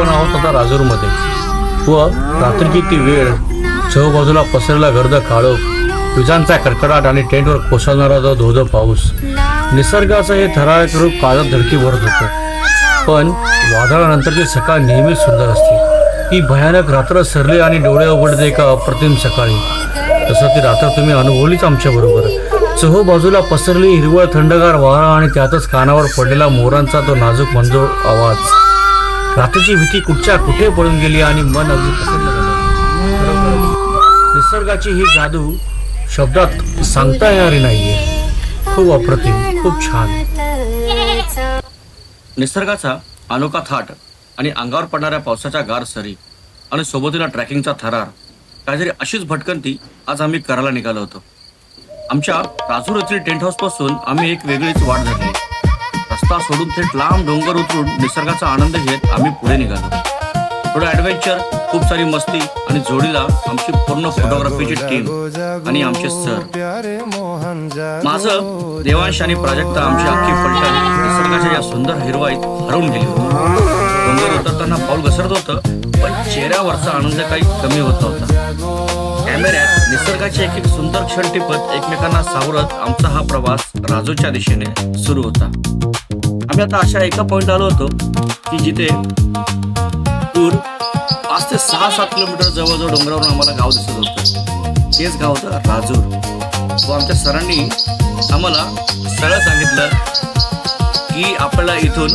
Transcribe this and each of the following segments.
आपण आहोत आता राजूरमध्ये व रात्रीची ती वेळ, चहूबाजूला पसरलेला गर्द काळोख, विजांचा कडकडाट आणि टेंटवर कोसळणारा जो धोधो पाऊस. निसर्गाचं हे ठराविक रूप काळात धडकी भरत होतं. पण वादळानंतरची सकाळ नेहमीच सुंदर असते. ही भयानक रात्र सरली आणि डोळे उघडते एका अप्रतिम सकाळी. तसं ती रात्र तुम्ही अनुभवलीच आमच्याबरोबर. चहूबाजूला पसरली हिरवळ, थंडगार वारा आणि त्यातच कानावर पडलेला मोरांचा तो नाजूक मंजूळ आवाज. रात्रीची भीती कुठच्या कुठे पळून गेली आणि मन अगदी प्रसन्न झालं. खरोखरच निसर्गाची ही जादू शब्दात सांगता येणारी नाहीये. खूप अप्रतिम, खूप छान. निसर्गाचा अनोखा थाट आणि अंगावर पडणाऱ्या पावसाच्या गार सरी आणि सोबतीला ट्रॅकिंगचा थरार, काहीतरी अशीच भटकंती आज आम्ही करायला निघालो होतो. आमच्या राजूर येथील टेंट हाऊस पासून आम्ही एक वेगळीच वाट धरली. रस्ता सोडून थेट लांब डोंगर उतरून निसर्गाचा आनंद घेत आम्ही पुढे निघालो. थोडं ॲडव्हेंचर, खूप सारी मस्ती आणि जोडीला आमची पूर्ण फोटोग्राफीची टीम आणि आमचे सर. माझं देवांश आणि प्राजक्ता आमची अख्खी पलटण निसर्गाच्या या सुंदर हिरवाईत हरवून गेली होती. डोंगर उतरताना पाऊल घसरत होतं, पण चेहऱ्यावरचा आनंद काही कमी होत नव्हता. कॅमेऱ्यात निसर्गाचे एक एक सुंदर क्षण टिपत एकमेकांना सावरत आमचा हा प्रवास राजूच्या दिशेने सुरू होता. आम्ही आता अशा एका पॉइंट आलो होतो की जिथे दूर 5 ते 6-7 किलोमीटर जवळजवळ डोंगरावरून आम्हाला गाव दिसत होतं. तेच गाव होतं राजूर. व आमच्या सरांनी आम्हाला सरळ सांगितलं की आपल्याला इथून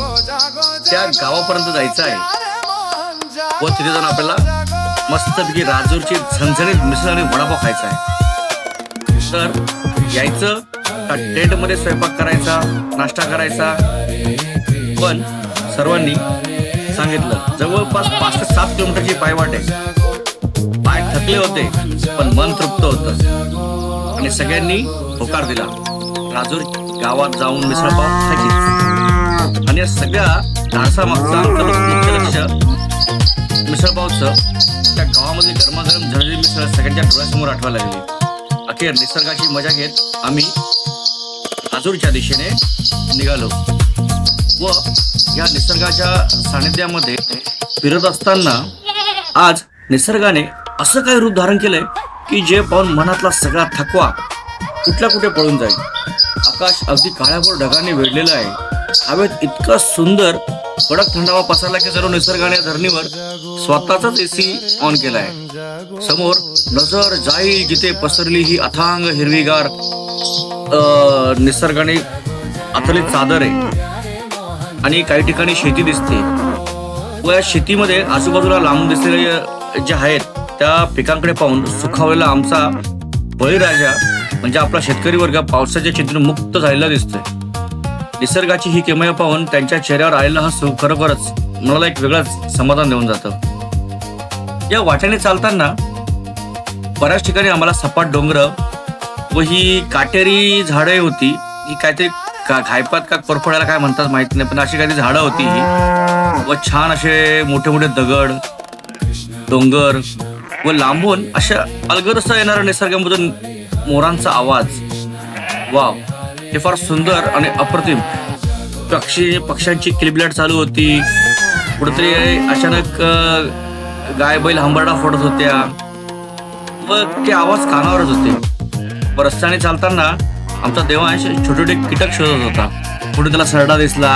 त्या गावापर्यंत जायचं आहे व तिथे जाऊन आपल्याला मस्तपैकी राजूरची झणझणीत मिसळ आणि वडापाव खायचा आहे. तर यायचं का टेंटमध्ये स्वयंपाक करायचा, नाश्ता करायचा. पण सर्वांनी सांगितलं जवळपास 5 ते 7 किलोमीटरची पायवाट आहे. पाय थकले होते पण मन तृप्त होतं आणि सगळ्यांनी होकार दिला. राजूर गावात जाऊन मिसळपाव खायची. आणि या सगळ्या धाडसामागचं आमचं मुख्य लक्ष मिसळपावचं. त्या गावामध्ये गरमागरम झणझणीत मिसळ सगळ्यांच्या डोळ्यासमोर आठवायला लागली. अखेर निसर्गाची मजा घेत आम्ही राजूरच्या दिशेने निघालो व या निसर्गाच्या सानिध्यामध्ये फिरत असताना आज निसर्गाने असं काही रूप धारण केलंय की जे पाहून मनातला सगळा थकवा कुठल्या कुठे पळून जाईल. आकाश अगदी काळ्याभोर ढगाने वेढलेलं आहे. हवेत इतका सुंदर कडक थंडावा पसरला की जणू निसर्गाने धरणीवर स्वतःचाच एसी ऑन केलाय. समोर नजर जाईल जिथे पसरली ही अथांग हिरवीगार निसर्गाने आतली चादर आहे. आणि काही ठिकाणी शेती दिसते व या शेतीमध्ये आजूबाजूला लांब दिसलेले जे आहेत त्या पिकांकडे पाहून सुखावलेला आमचा बळीराजा म्हणजे आपला शेतकरी वर्ग पावसाच्या चिंतेतून मुक्त झालेला दिसतोय. निसर्गाची ही किमया पाहून त्यांच्या चेहऱ्यावर आलेला हा सुख खरोखरच मनाला एक वेगळंच समाधान देऊन जातं. या वाटेने चालताना बऱ्याच ठिकाणी आम्हाला सपाट डोंगर व ही काटेरी झाडे होती. ही काहीतरी घायपात का कोरफड्याला काय म्हणतात माहित नाही, पण अशी काहीतरी झाडं होती ही. व छान असे मोठे मोठे दगड, डोंगर व लांबून अशा अलगदसा येणाऱ्या निसर्गामधून मोरांचा आवाज. वाव, हे फार सुंदर आणि अप्रतिम. पक्ष्यांची किलबिलाट चालू होती. कुठेतरी अचानक गाय बैल हंबरडा फोडत होत्या व ते आवाज कानावरच होते. रस्त्याने चालताना आमचा देवांश छोटे छोटे कीटक शोधत होता. कुठे त्याला सरडा दिसला,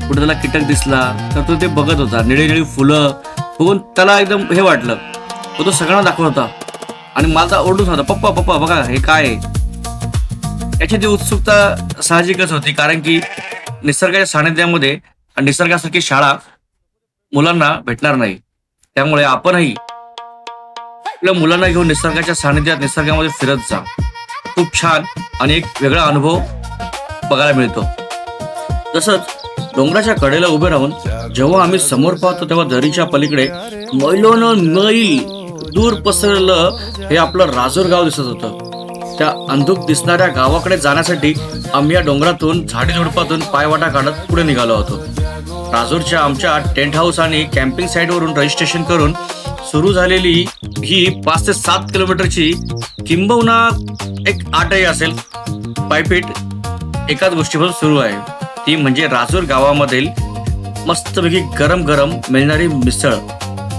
कुठे त्याला कीटक दिसला तर तो ते बघत होता. निळी निळी फुलं बघून त्याला एकदम हे वाटलं. तो सगळ्यांना दाखवत होता आणि मला ओरडून होता, पप्पा पप्पा बघा हे काय आहे. याची ती उत्सुकता साहजिकच होती, कारण की निसर्गाच्या सानिध्यामध्ये आणि निसर्गासारखी शाळा मुलांना भेटणार नाही. त्यामुळे आपणही आपल्या मुलांना घेऊन निसर्गाच्या सानिध्यात निसर्गामध्ये फिरत जा. खूप छान आणि एक वेगळा अनुभव बघायला मिळतो. तसंच डोंगराच्या कडेला उभे राहून जेव्हा आम्ही समोर पाहतो तेव्हा दरीच्या पलीकडे मैलोन मैल दूर पसरलं हे आपलं राजूर गाव दिसत होतं. त्या अंधुक दिसणाऱ्या गावाकडे जाण्यासाठी आम्ही या डोंगरातून झाडी झुडपातून पायवाटा काढत पुढे निघालो होतो. राजूरच्या आमच्या टेंट हाऊस आणि कॅम्पिंग साईटवरून रजिस्ट्रेशन करून सुरू झालेली ही 5 ते 7 किलोमीटरची किंबहुना एक 8ही असेल पायपीट एकाच गोष्टीपासून सुरू आहे. ती म्हणजे राजूर गावामधील मस्तपैकी गरम गरम मिळणारी मिसळ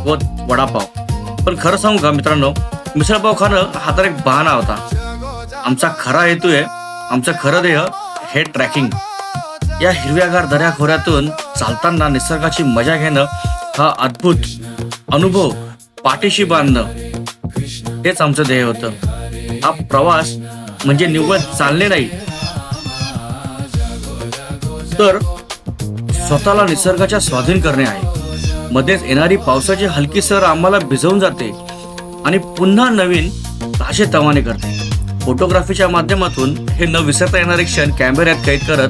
व वडापाव. पण खरं सांगू का मित्रांनो, मिसळपाव खाणं हा तर एक बहाणा होता. आमचा खरा हेतू आहे, आमचं खरं ध्येय हे ट्रॅकिंग. या हिरव्यागार दऱ्याखोऱ्यातून चालताना निसर्गाची मजा घेणं हा अद्भुत अनुभव पाठीशी बांधणं हेच आमचं ध्येय होतं. हा प्रवास म्हणजे निव्वळ चालणे नाही, तर स्वतःला निसर्गाच्या स्वाधीन करणे आहे. मध्येच येणारी पावसाची हलकी सर आम्हाला भिजवून जाते आणि पुन्हा नवीन ताजेतवाने करते. फोटोग्राफीच्या माध्यमातून हे न विसरता येणारे क्षण कॅमेऱ्यात कैद करत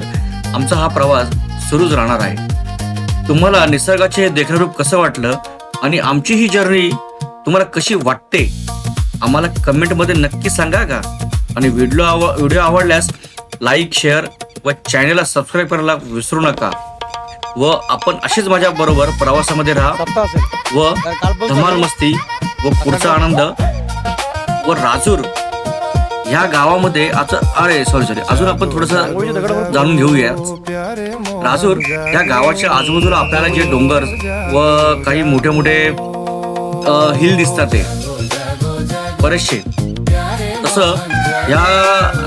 आमचा हा प्रवास सुरूच राहणार आहे. तुम्हाला निसर्गाचे हे देखणं कसं वाटलं आणि आमची ही जर्नी तुम्हाला कशी वाटते आम्हाला कमेंटमध्ये नक्की सांगा का. आणि व्हिडिओ आवडल्यास लाईक, शेअर व चॅनलला सबस्क्राईब करायला विसरू नका. व आपण अशीच माझ्या बरोबर प्रवासामध्ये राहा व धमाल मस्ती व पुढचा आनंद व राजूर ह्या गावामध्ये अजून आपण थोडस जाणून घेऊया. राजूर या गावाच्या आजूबाजूला आपल्याला जे डोंगर व काही मोठे मोठे हिल दिसतात ते बरेचसे. तसं या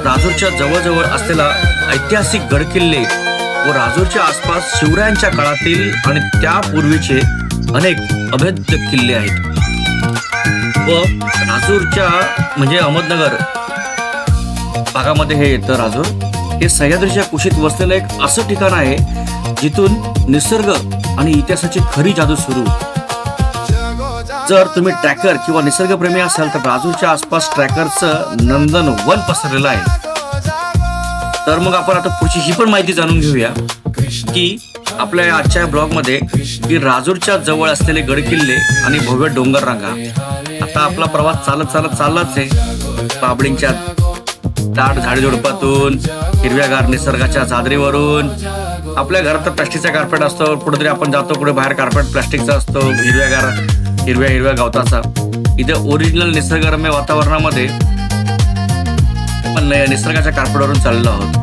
राजूरच्या जवळजवळ असलेला ऐतिहासिक गडकिल्ले व राजूरच्या आसपास शिवरायांच्या काळातील आणि त्यापूर्वीचे अनेक अभेद्य किल्ले आहेत. व राजूरच्या म्हणजे अहमदनगर भागामध्ये हे येतं राजूर. हे सह्याद्रीच्या कुशीत वसलेलं एक असं ठिकाण आहे जिथून निसर्ग आणि इतिहासाची खरी जादू सुरू. जर तुम्ही ट्रॅकर किंवा निसर्गप्रेमी असाल तर राजूरच्या आसपास ट्रॅकरचं नंदनवन पसरलेलं आहे. तर मग आपण आता पुढची ही पण माहिती जाणून घेऊया की आपल्या आजच्या ब्लॉगमध्ये की राजूरच्या जवळ असलेले गडकिल्ले आणि भव्य डोंगर रांगा. आता आपला प्रवास चाललाच आहे. बाबळींच्या दाट झाडीझुडपातून, हिरव्यागार निसर्गाच्या चादरीवरून. आपल्या घरात तर प्लास्टिकचा कार्पेट असतो, कुठेतरी आपण जातो कुठे बाहेर कार्पेट प्लास्टिकचा असतो, हिरव्या गवताचा. इथे ओरिजिनल निसर्गरम्य वातावरणामध्ये आपण निसर्गाच्या कार्पेटवरून चाललेलो आहोत.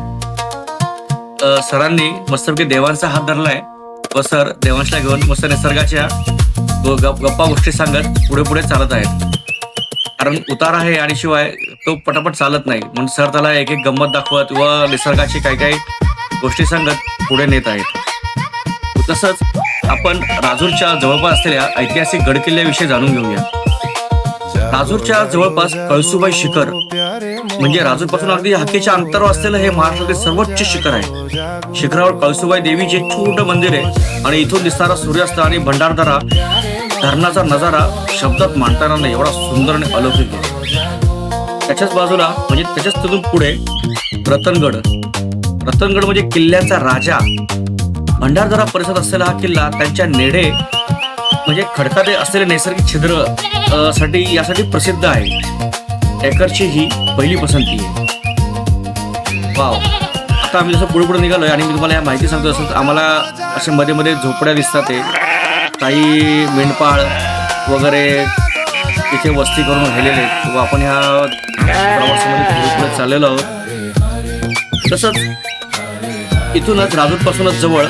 सरांनी मस्तपैकी देवांचा हात धरलाय व सर देवांशला घेऊन मस्त निसर्गाच्या गप्पा गोष्टी सांगत पुढे चालत आहेत. कारण उतार आहे आणि शिवाय तो पटापट चालत नाही, म्हणून सर त्याला एक एक गंमत दाखवत व निसर्गाची काही गोष्टी सांगत पुढे नेत आहेत. तसंच आपण राजूरच्या जवळपास असलेल्या ऐतिहासिक गडकिल्ल्याविषयी जाणून घेऊया. राजूरच्या जवळपास कळसुबाई शिखर म्हणजे राजूरपासून अगदी हक्कीच्या अंतरावर असलेलं हे महाराष्ट्रातील सर्वोच्च शिखर आहे. शिखरावर कळसुबाई देवीचे छोटं मंदिर आहे आणि इथून दिसणारा सूर्यास्त आणि भंडारदरा धरणाचा नजारा शब्दात मांडता येणार नाही, एवढा सुंदर आणि अलौकिक आहे. त्याच्याच बाजूला म्हणजे त्याच्याच तिथून पुढे रतनगड म्हणजे किल्ल्याचा राजा. भंडारदरा परिसरात असलेला हा किल्ला त्यांच्या नेडे म्हणजे खडकाते असलेले नैसर्गिक छिद्र साठी यासाठी प्रसिद्ध आहे. ट्रॅकरची ही पहिली पसंती आहे. वाव. आता आम्ही जसं पुढे निघालोय आणि मी तुम्हाला या माहिती सांगतो, तसंच आम्हाला असे मध्ये मध्ये झोपड्या दिसतात, ते काही मेंढपाळ वगैरे इथे वस्ती करून राहिलेले आहेत व आपण ह्या प्रवासामध्ये पुढे चाललेलो आहोत. तसंच इथूनच राजूरपासूनच जवळ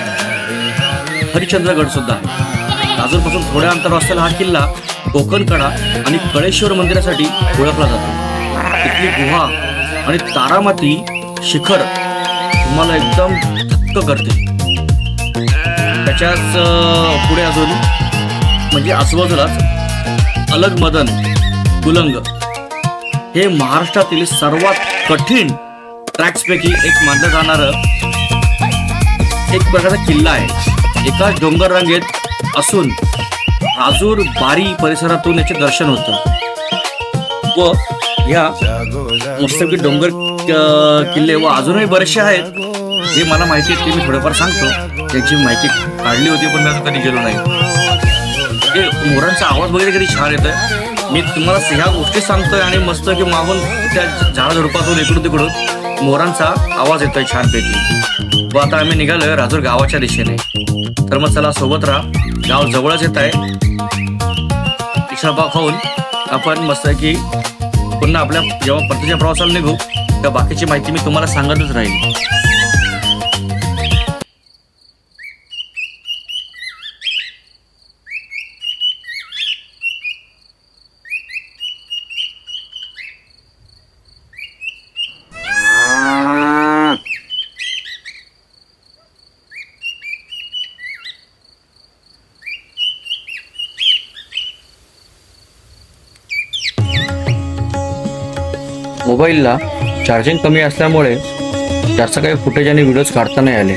हरिश्चंद्रगड सुद्धा आहे. राजूरपासून थोड्या अंतरावर असलेला हा किल्ला कोकणकडा आणि कळेश्वर मंदिरासाठी ओळखला जातो. इथली गुहा आणि तारामाती शिखर तुम्हाला एकदम थक्क करते. त्याच्याच पुढे अजून म्हणजे आजूबाजूलाच अलगमदन कुलंग हे महाराष्ट्रातील सर्वात कठीण ट्रॅक्सपैकी एक मानलं जाणारं एक प्रकारचा किल्ला आहे. एकाच डोंगर रांगेत असून राजूर बारी परिसरातून याचे दर्शन होतं व ह्या मस्तपैकी डोंगर किल्ले व अजूनही बरेचसे आहेत जे मला माहिती आहेत ते मी थोडंफार सांगतो. त्याची माहिती काढली होती पण मी अजून कधी गेलो नाही. ते मोरांचा आवाज वगैरे कधी छान येतं. मी तुम्हाला ह्या गोष्टी सांगतोय आणि मस्त की मागून त्या झाडाझुडपातून इकडून तिकडून मोरांचा आवाज येतोय छानपैकी. व आता आम्ही निघालोय राजूर गावाच्या दिशेने. तर मग चला सोबत राहा, गाव जवळच येत आहे. मिसळपाव खाऊन आपण मस्त की पुन्हा आपल्या जेव्हा परतीच्या प्रवासाला निघू तेव्हा बाकीची माहिती मी तुम्हाला सांगतच राहील. मोबाईलला चार्जिंग कमी असल्यामुळे जास्त काही फुटेज आणि व्हिडिओज काढता नाही आले,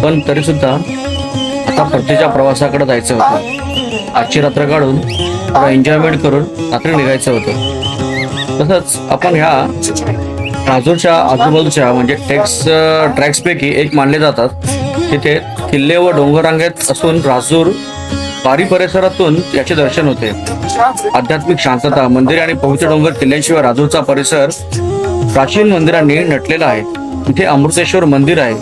पण तरीसुद्धा आता परतीच्या प्रवासाकडे जायचं होतं. आजची रात्र काढून थोडं एन्जॉयमेंट करून रात्री निघायचं होतं. तसंच आपण ह्या राजूरच्या आजूबाजूच्या म्हणजे ट्रॅक्सपैकी एक मानले जातात. तिथे किल्ले व डोंगररांगेत असून राजूर पारी परिसरातून याचे दर्शन होते. आध्यात्मिक शांतता, मंदिरे आणि पवित्र डोंगर किल्ल्यांशिवाय राजूरचा परिसर प्राचीन मंदिरांनी नटलेला आहे. इथे अमृतेश्वर मंदिर आहे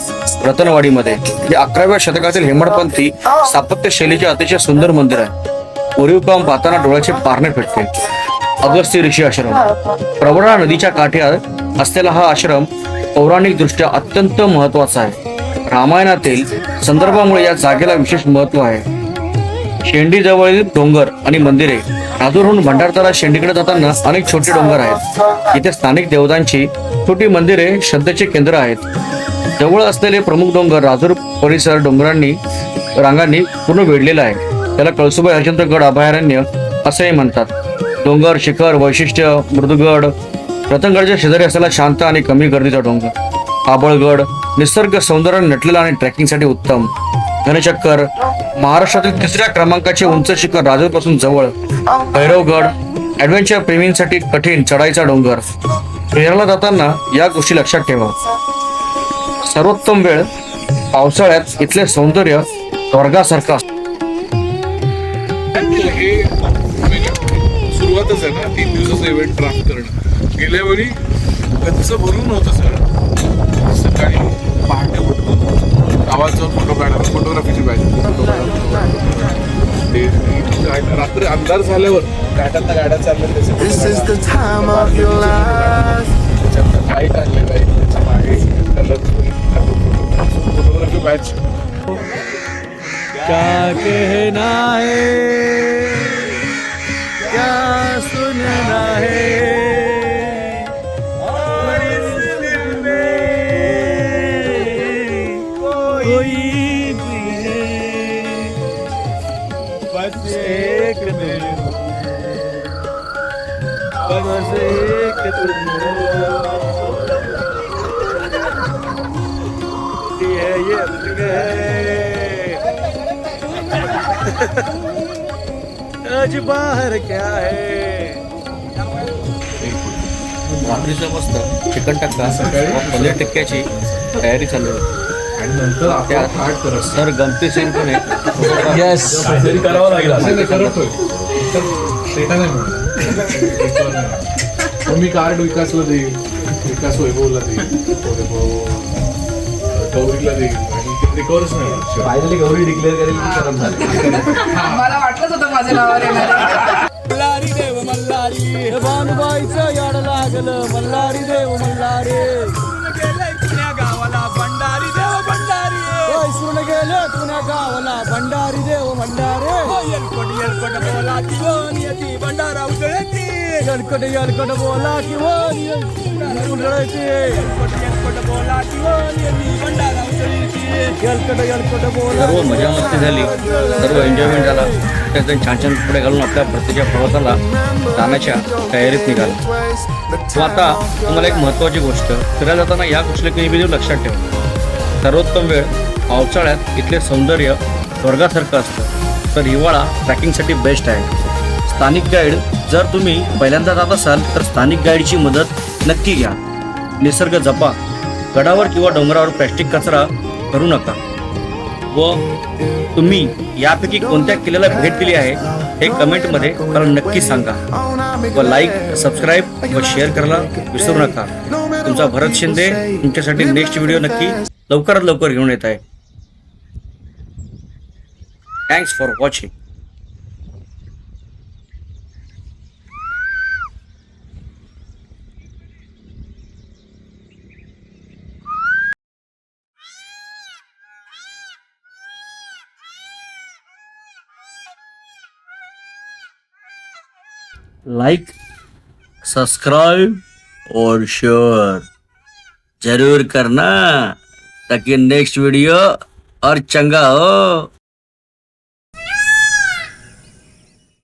रतनवाडीमध्ये. हे 11व्या शतकातील हेमडपंथी स्थापत्य शैलीचे अतिशय सुंदर मंदिर आहे. ओरीवकाम पाहताना डोळ्याचे पारणे फेटते. अगस्त्य ऋषी आश्रम, प्रवरा नदीच्या काठ्यात असलेला हा आश्रम पौराणिक दृष्ट्या अत्यंत महत्वाचा आहे. रामायणातील संदर्भामुळे या जागेला विशेष महत्व आहे. शेंडी जवळील डोंगर आणि मंदिरे. राजूरहून भंडारदरा शेंडीकडे जाताना अनेक छोटे डोंगर आहेत. इथे स्थानिक देवतांची छोटी मंदिरे श्रद्धेचे केंद्र आहेत. जवळ असलेले प्रमुख डोंगर राजूर परिसर रांगांनी पूर्ण वेढलेला आहे. त्याला कळसुबाई हरिश्चंद्रगड अभयारण्य असेही म्हणतात. डोंगर शिखर वैशिष्ट्य मृदुगड, रतनगडच्या शेजारी असलेला शांत आणि कमी गर्दीचा डोंगर. आबळगड निसर्ग सौंदर्याने नटलेला आणि ट्रेकिंगसाठी उत्तम. घनचक्कर, महाराष्ट्रातील 3ऱ्या क्रमांकाचे उंच शिखर राजूरपासून जवळ. भैरवगड, ॲडव्हेंचर प्रेमींसाठी कठीण चढाईचा डोंगर. फिरायला जाताना या गोष्टी लक्षात ठेवा. सर्वोत्तम वेळ पावसाळ्यात. इथले सौंदर्य स्वर्गासारखं असतं. हे सुरुवातच आहे ना 3 दिवसाचं इव्हेंट ड्राफ्ट करणं. गेल्या वेळी गच्च भरून होतं सगळं. सकाळी पहाटे उठून गावात जाऊन फोटो काढा, फोटोग्राफीची पाहिजे. रात्री अंधार झाल्यावर घाटातल्या गाड्या चालल्या काही काढलेलं आहे त्याच्या मागे फोटोग्राफी पाहिजे. क्या कहना है, क्या सुनना है, और इस दिल में कोई भी है, बस एक दिल हो, बस एक तुम हो. ये दिल है आज बाहर क्या है. रात्रीचं मस्त चिकन टक्का पनीर टिक्क्याची तयारी चालू आहे. आणि नंतर आपण हार्ड करत सर गमतीशीरपणे यस करावं लागेल असं नाही करतोय तर डेटा नाही मिळणार. मी कार्ड विकासला देईल, विकास वैभवला देईल, गौरीला देईल आणि ते रिकवरच नाही होणार. फायनली गौरी डिक्लेअर करेल की करत झाले. मला वाटलंच होतं माझ्या नावावर येणार. मल्हारी देव मल्हारी, भानुबाईचं याड लागलं. मल्हारी देव मल्हारी, गेले पुण्या गावाला भंडारी देव भंडारी. विसरून गेले पुण्या गावाला भंडारी देव भंडारी. येलकोट येलकोट बोला किंवा नियती भंडारा उजळती. येलकोट येलकोट बोला किंवा उजळती. येलकोट येलकोट बोला किंवा नियती भंडारा उजळती. येलकोट येलकोट बोला. सर्व मजा मस्ती झाली, सर्व एन्जॉयमेंट झाला. त्यात छान छान कपडे घालून आपल्या प्रत्येच्या प्रवासाला जाण्याच्या तयारीत निघाला. तो आता तुम्हाला एक महत्त्वाची गोष्ट, फिरायला जाताना या कुठल्या काही व्हिडिओ लक्षात ठेवा. सर्वोत्तम वेळ पावसाळ्यात. इथले सौंदर्य स्वर्गासारखं असतं. तर हिवाळा ट्रॅकिंगसाठी बेस्ट आहे. स्थानिक गाईड, जर तुम्ही पहिल्यांदा जात असाल तर स्थानिक गाईडची मदत नक्की घ्या. निसर्ग जपा. गडावर किंवा डोंगरावर प्लॅस्टिक कचरा करू नका. व तुम्ही यापैकी कोणत्या किल्ल्याला भेट दिली आहे हे कमेंटमध्ये मला नक्की सांगा. व लाईक, सबस्क्राईब व शेअर करायला विसरू नका. तुमचा भरत शिंदे तुमच्यासाठी नेक्स्ट व्हिडिओ नक्की लवकरात लवकर घेऊन येत आहे. Thanks for watching. Like, subscribe और शेयर जरूर करना ताकि नेक्स्ट वीडियो और चंगा हो.